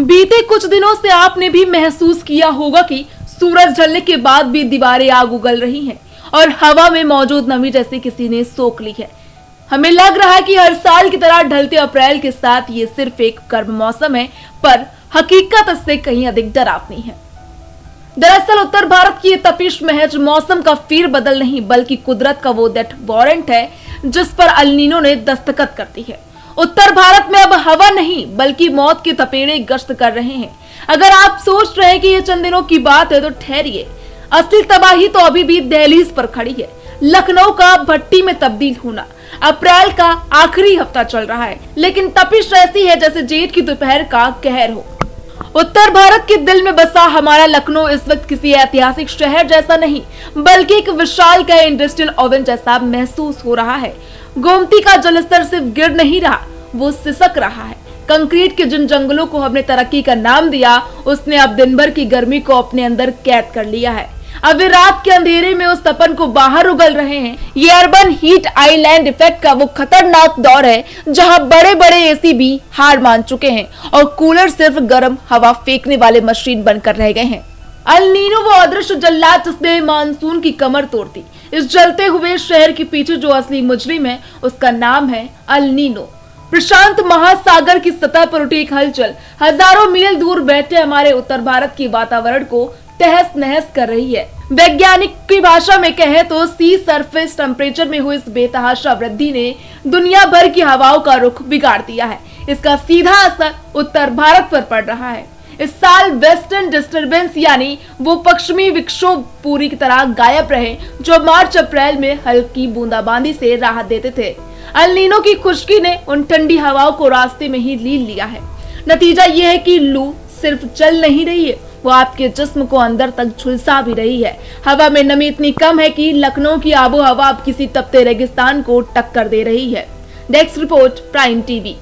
बीते कुछ दिनों से आपने भी महसूस किया होगा कि सूरज ढलने के बाद भी दीवारें आग उगल रही हैं और हवा में मौजूद नमी जैसे किसी ने सोख ली है। हमें लग रहा है कि हर साल की तरह ढलते अप्रैल के साथ ये सिर्फ एक गर्म मौसम है, पर हकीकत इससे कहीं अधिक डरावनी है। दरअसल उत्तर भारत की ये तपिश महज मौसम का फेर बदल नहीं, बल्कि कुदरत का वो डेथ वारंट है जिस पर अल नीनो ने दस्तखत कर दी है। उत्तर भारत में अब हवा नहीं बल्कि मौत के तपेड़े गश्त कर रहे हैं। अगर आप सोच रहे हैं कि ये चंद दिनों की बात है तो ठहरिए, असली तबाही तो अभी भी दहलीज पर खड़ी है। लखनऊ का भट्टी में तब्दील होना अप्रैल का आखिरी हफ्ता चल रहा है, लेकिन तपिश ऐसी है जैसे जेठ की दोपहर का कहर हो। उत्तर भारत के दिल में बसा हमारा लखनऊ इस वक्त किसी ऐतिहासिक शहर जैसा नहीं बल्कि एक विशाल का इंडस्ट्रियल ओवन जैसा महसूस हो रहा है। गोमती का जलस्तर सिर्फ गिर नहीं रहा, वो सिसक रहा है। कंक्रीट के जिन जंगलों को हमने तरक्की का नाम दिया, उसने अब दिन भर की गर्मी को अपने अंदर कैद कर लिया है। अब वे रात के अंधेरे में उस तपन को बाहर उगल रहे हैं। ये अर्बन हीट आइलैंड इफेक्ट का वो खतरनाक दौर है जहां बड़े बड़े एसी भी हार मान चुके हैं और कूलर सिर्फ गर्म हवा फेंकने वाले मशीन बनकर रह गए हैं। अल नीनो वो अदृश्य जल्लाद जिसने मानसून की कमर तोड़ दी। इस जलते हुए शहर के पीछे जो असली मुजरिम है उसका नाम है अल नीनो। प्रशांत महासागर की सतह पर उठी एक हलचल हजारों मील दूर बैठे हमारे उत्तर भारत के वातावरण को तहस नहस कर रही है। वैज्ञानिक की भाषा में कहे तो सी सरफेस टेम्परेचर में हुई इस बेतहाशा वृद्धि ने दुनिया भर की हवाओं का रुख बिगाड़ दिया है। इसका सीधा असर उत्तर भारत पर पड़ रहा है। इस साल वेस्टर्न डिस्टर्बेंस यानी वो पश्चिमी विक्षोभ पूरी तरह गायब रहे जो मार्च अप्रैल में हल्की बूंदाबांदी से राहत देते थे। अल नीनो की खुश्की ने उन ठंडी हवाओं को रास्ते में ही लील लिया है। नतीजा ये है कि लू सिर्फ चल नहीं रही है, वो आपके जिस्म को अंदर तक झुलसा भी रही है। हवा में नमी इतनी कम है कि लखनऊ की आबो हवा अब किसी तपते रेगिस्तान को टक्कर दे रही है। Desk report, prime TV.